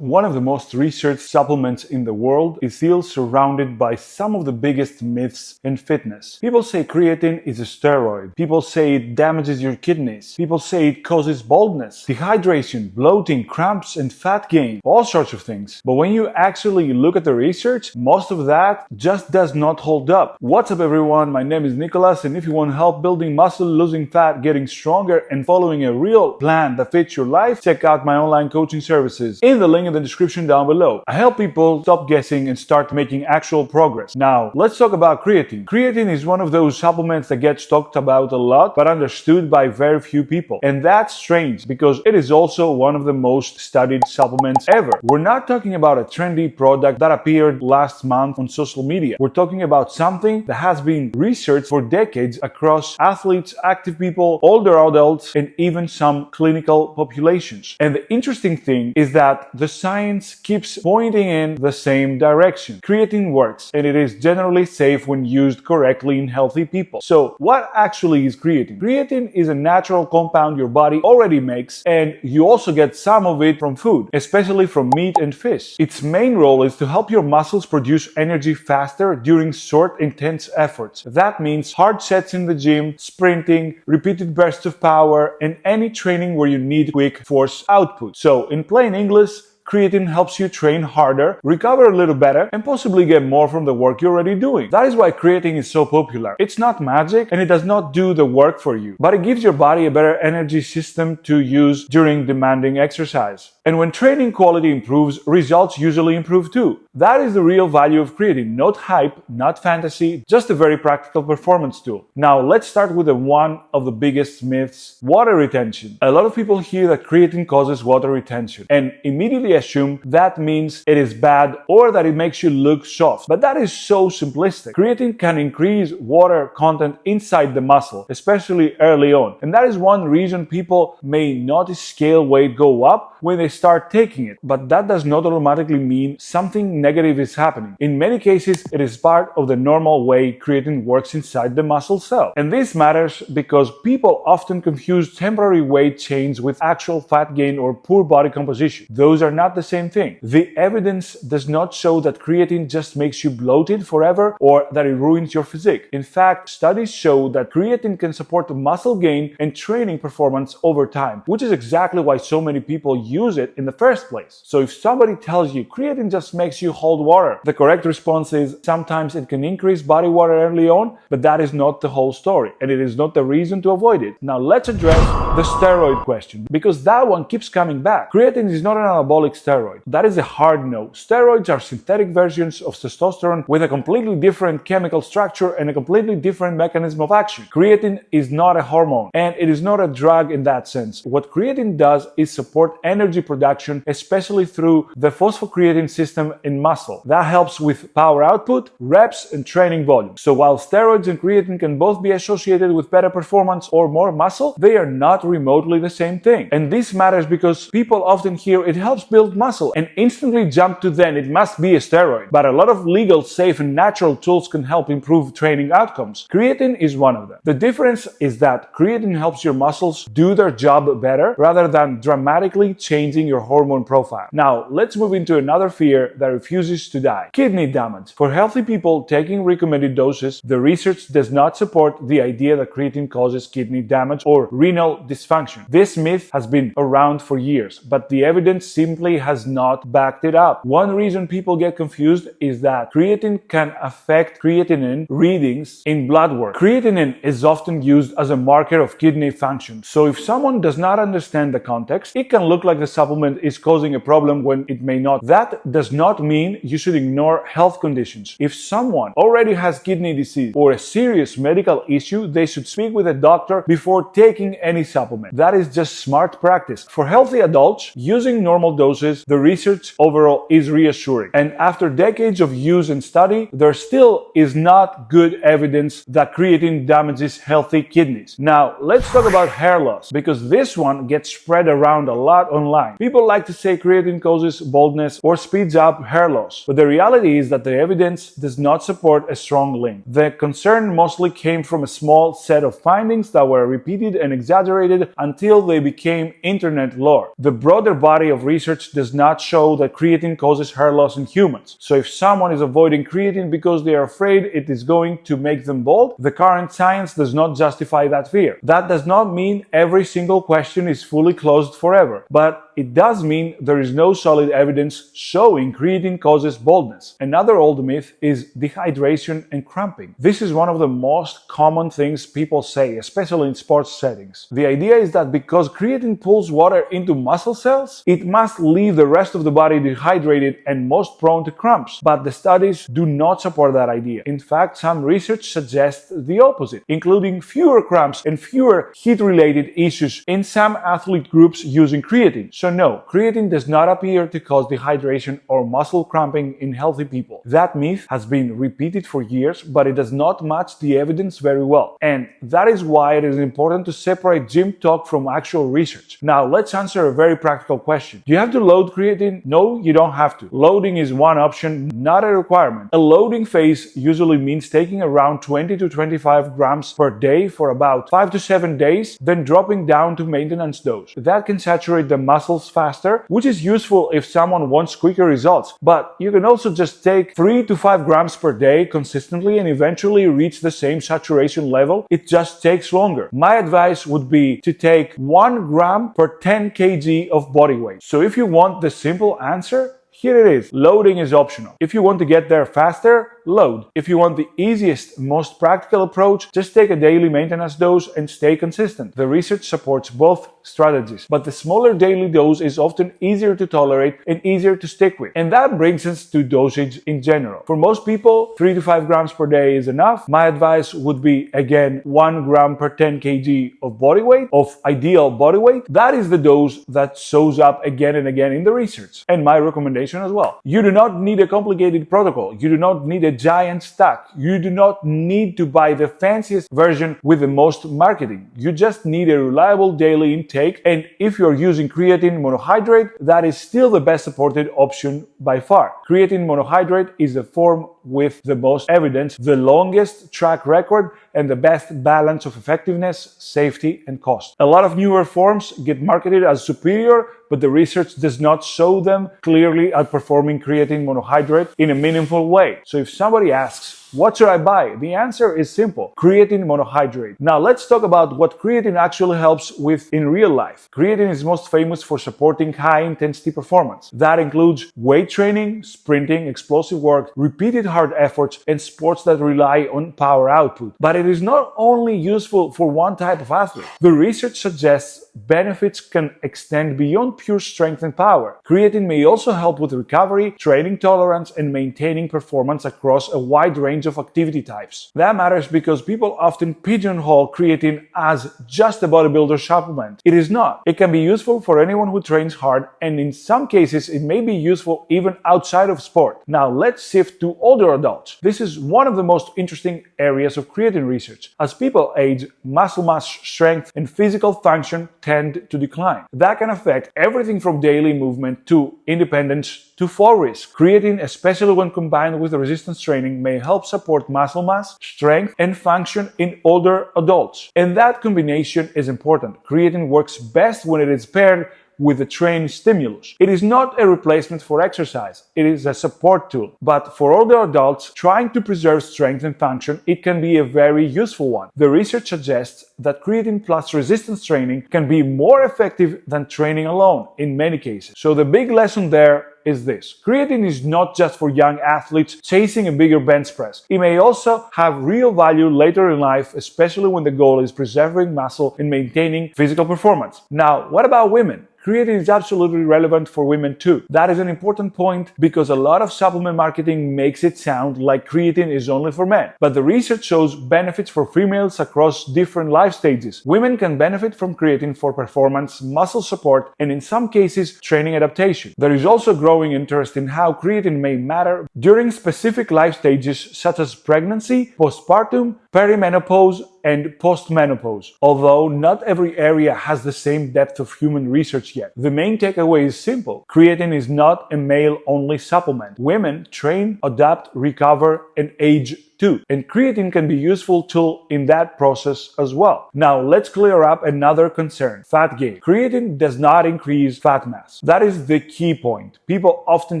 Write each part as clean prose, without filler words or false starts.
One of the most researched supplements in the world is still surrounded by some of the biggest myths in fitness. People say creatine is a steroid. People say it damages your kidneys. People say it causes baldness, dehydration, bloating, cramps, and fat gain. All sorts of things. But when you actually look at the research, most of that just does not hold up. What's up everyone? My name is Nicholas, and if you want help building muscle, losing fat, getting stronger, and following a real plan that fits your life, check out my online coaching services in the link in the description down below. I help people stop guessing and start making actual progress. Now, let's talk about creatine. Creatine is one of those supplements that gets talked about a lot, but understood by very few people. And that's strange because it is also one of the most studied supplements ever. We're not talking about a trendy product that appeared last month on social media. We're talking about something that has been researched for decades across athletes, active people, older adults, and even some clinical populations. And the interesting thing is that the science keeps pointing in the same direction. Creatine works, and it is generally safe when used correctly in healthy people. So what actually is creatine? Creatine is a natural compound your body already makes, and you also get some of it from food, especially from meat and fish. Its main role is to help your muscles produce energy faster during short, intense efforts. That means hard sets in the gym, sprinting, repeated bursts of power, and any training where you need quick force output. So in plain English, creatine helps you train harder, recover a little better, and possibly get more from the work you're already doing. That is why creatine is so popular. It's not magic and it does not do the work for you, but it gives your body a better energy system to use during demanding exercise. And when training quality improves, results usually improve too. That is the real value of creatine. Not hype, not fantasy, just a very practical performance tool. Now let's start with one of the biggest myths: water retention. A lot of people hear that creatine causes water retention and immediately assume that means it is bad or that it makes you look soft. But that is so simplistic. Creatine can increase water content inside the muscle, especially early on. And that is one reason people may notice scale weight go up when they start taking it. But that does not automatically mean something negative is happening. In many cases, it is part of the normal way creatine works inside the muscle cell. And this matters because people often confuse temporary weight change with actual fat gain or poor body composition. Those are not the same thing. The evidence does not show that creatine just makes you bloated forever or that it ruins your physique. In fact, studies show that creatine can support muscle gain and training performance over time, which is exactly why so many people use it in the first place. So if somebody tells you creatine just makes you hold water, the correct response is sometimes it can increase body water early on, but that is not the whole story, and it is not the reason to avoid it. Now let's address the steroid question, because that one keeps coming back. Creatine is not an anabolic steroid. That is a hard no. Steroids are synthetic versions of testosterone with a completely different chemical structure and a completely different mechanism of action. Creatine is not a hormone, and it is not a drug in that sense. What creatine does is support energy production, especially through the phosphocreatine system in muscle. That helps with power output, reps, and training volume. So while steroids and creatine can both be associated with better performance or more muscle, they are not remotely the same thing. And this matters because people often hear it helps build muscle and instantly jump to then it must be a steroid. But a lot of legal, safe, and natural tools can help improve training outcomes. Creatine is one of them. The difference is that creatine helps your muscles do their job better rather than dramatically changing your hormone profile. Now, let's move into another fear that refuses to die: kidney damage. For healthy people taking recommended doses, the research does not support the idea that creatine causes kidney damage or renal dysfunction. This myth has been around for years, but the evidence simply has not backed it up. One reason people get confused is that creatine can affect creatinine readings in blood work. Creatinine is often used as a marker of kidney function. So if someone does not understand the context, it can look like the supplement is causing a problem when it may not. That does not mean you should ignore health conditions. If someone already has kidney disease or a serious medical issue, they should speak with a doctor before taking any supplement. That is just smart practice. For healthy adults, using normal doses, the research overall is reassuring. And after decades of use and study, there still is not good evidence that creatine damages healthy kidneys. Now, let's talk about hair loss, because this one gets spread around a lot online. People like to say creatine causes baldness or speeds up hair loss, but the reality is that the evidence does not support a strong link. The concern mostly came from a small set of findings that were repeated and exaggerated until they became internet lore. The broader body of research research does not show that creatine causes hair loss in humans. So if someone is avoiding creatine because they are afraid it is going to make them bald, the current science does not justify that fear. That does not mean every single question is fully closed forever, but it does mean there is no solid evidence showing creatine causes baldness. Another old myth is dehydration and cramping. This is one of the most common things people say, especially in sports settings. The idea is that because creatine pulls water into muscle cells, it must leave the rest of the body dehydrated and most prone to cramps. But the studies do not support that idea. In fact, some research suggests the opposite, including fewer cramps and fewer heat-related issues in some athlete groups using creatine. So no, creatine does not appear to cause dehydration or muscle cramping in healthy people. That myth has been repeated for years, but it does not match the evidence very well. And that is why it is important to separate gym talk from actual research. Now, let's answer a very practical question. Do you have to load creatine? No, you don't have to. Loading is one option, not a requirement. A loading phase usually means taking around 20 to 25 grams per day for about 5 to 7 days, then dropping down to maintenance dose. That can saturate the muscles faster, which is useful if someone wants quicker results. But you can also just take 3 to 5 grams per day consistently and eventually reach the same saturation level. It just takes longer. My advice would be to take 1 gram per 10 kg of body weight. So if you want the simple answer, here it is. Loading is optional. If you want to get there faster, load. If you want the easiest, most practical approach, just take a daily maintenance dose and stay consistent. The research supports both strategies, but the smaller daily dose is often easier to tolerate and easier to stick with. And that brings us to dosage in general. For most people, 3 to 5 grams per day is enough. My advice would be, again, 1 gram per 10 kg of body weight, of ideal body weight. That is the dose that shows up again and again in the research, and my recommendation as well. You do not need a complicated protocol. You do not need a giant stack. You do not need to buy the fanciest version with the most marketing. You just need a reliable daily intake, and if you're using creatine monohydrate, that is still the best supported option by far. Creatine monohydrate is the form with the most evidence, the longest track record, and the best balance of effectiveness, safety, and cost. A lot of newer forms get marketed as superior, but the research does not show them clearly outperforming creatine monohydrate in a meaningful way. So if somebody asks, what should I buy? The answer is simple: creatine monohydrate. Now let's talk about what creatine actually helps with in real life. Creatine is most famous for supporting high intensity performance. That includes weight training, sprinting, explosive work, repeated hard efforts, and sports that rely on power output. But it is not only useful for one type of athlete. The research suggests benefits can extend beyond pure strength and power. Creatine may also help with recovery, training tolerance, and maintaining performance across a wide range of activity types. That matters because people often pigeonhole creatine as just a bodybuilder supplement. It is not. It can be useful for anyone who trains hard, and in some cases it may be useful even outside of sport. Now let's shift to older adults. This is one of the most interesting areas of creatine research. As people age, muscle mass, strength, and physical function tend to decline. That can affect everything from daily movement to independence to fall risk. Creatine, especially when combined with resistance training, may help support muscle mass, strength, and function in older adults. And that combination is important. Creatine works best when it is paired with a trained stimulus. It is not a replacement for exercise, it is a support tool. But for older adults trying to preserve strength and function, it can be a very useful one. The research suggests that creatine plus resistance training can be more effective than training alone in many cases. So the big lesson there is this: creatine is not just for young athletes chasing a bigger bench press. It may also have real value later in life, especially when the goal is preserving muscle and maintaining physical performance. Now, what about women? Creatine is absolutely relevant for women too. That is an important point because a lot of supplement marketing makes it sound like creatine is only for men. But the research shows benefits for females across different life stages. Women can benefit from creatine for performance, muscle support, and in some cases, training adaptation. There is also growing interest in how creatine may matter during specific life stages such as pregnancy, postpartum, perimenopause, and postmenopause. Although not every area has the same depth of human research yet. The main takeaway is simple: creatine is not a male-only supplement. Women train, adapt, recover, and age too. And creatine can be a useful tool in that process as well. Now let's clear up another concern: fat gain. Creatine does not increase fat mass. That is the key point. People often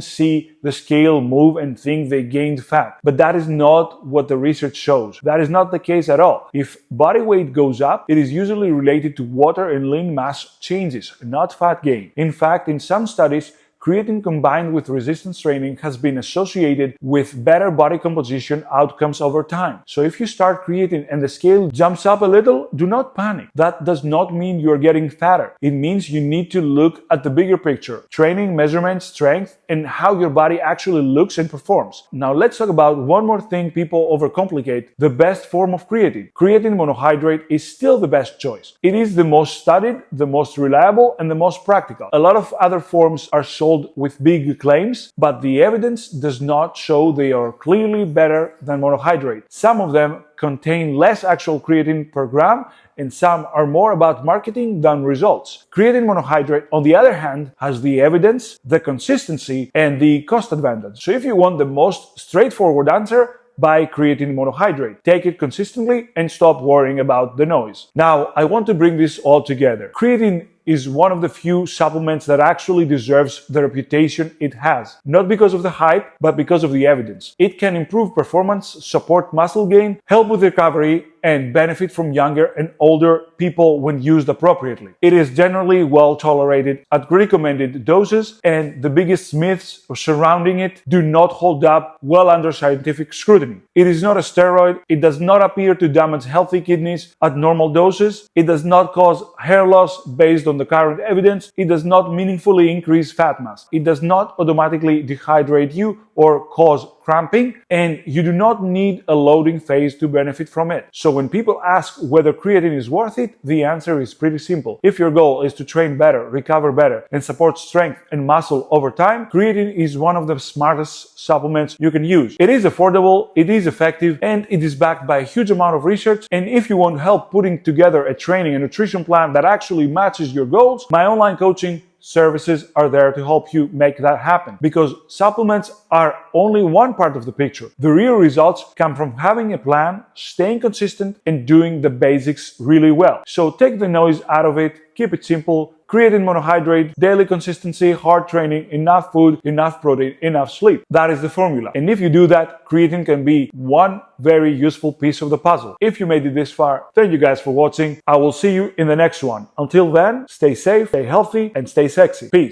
see the scale move and think they gained fat, but that is not what the research shows. That is not the case at all. If body weight goes up, it is usually related to water and lean mass changes, not fat gain. In fact, in some studies, creatine combined with resistance training has been associated with better body composition outcomes over time. So if you start creatine and the scale jumps up a little, do not panic. That does not mean you're getting fatter. It means you need to look at the bigger picture: training, measurement, strength, and how your body actually looks and performs. Now let's talk about one more thing people overcomplicate: the best form of creatine. Creatine monohydrate is still the best choice. It is the most studied, the most reliable, and the most practical. A lot of other forms are sold with big claims, but the evidence does not show they are clearly better than monohydrate. Some of them contain less actual creatine per gram, and some are more about marketing than results. Creatine monohydrate, on the other hand, has the evidence, the consistency, and the cost advantage. So if you want the most straightforward answer, buy creatine monohydrate. Take it consistently and stop worrying about the noise. Now, I want to bring this all together. Creatine is one of the few supplements that actually deserves the reputation it has. Not because of the hype, but because of the evidence. It can improve performance, support muscle gain, help with recovery, and benefit from younger and older people when used appropriately. It is generally well tolerated at recommended doses, and the biggest myths surrounding it do not hold up well under scientific scrutiny. It is not a steroid. It does not appear to damage healthy kidneys at normal doses. It does not cause hair loss based on the current evidence. It does not meaningfully increase fat mass. It does not automatically dehydrate you or cause cramping, and you do not need a loading phase to benefit from it. So when people ask whether creatine is worth it, the answer is pretty simple. If your goal is to train better, recover better, and support strength and muscle over time, creatine is one of the smartest supplements you can use. It is affordable, it is effective, and it is backed by a huge amount of research. And if you want help putting together a training and nutrition plan that actually matches your goals, my online coaching services are there to help you make that happen, because supplements are only one part of the picture. The real results come from having a plan, staying consistent, and doing the basics really well. So take the noise out of it, keep it simple. Creatine monohydrate, daily consistency, hard training, enough food, enough protein, enough sleep. That is the formula. And if you do that, creatine can be one very useful piece of the puzzle. If you made it this far, thank you guys for watching. I will see you in the next one. Until then, stay safe, stay healthy, and stay sexy. Peace.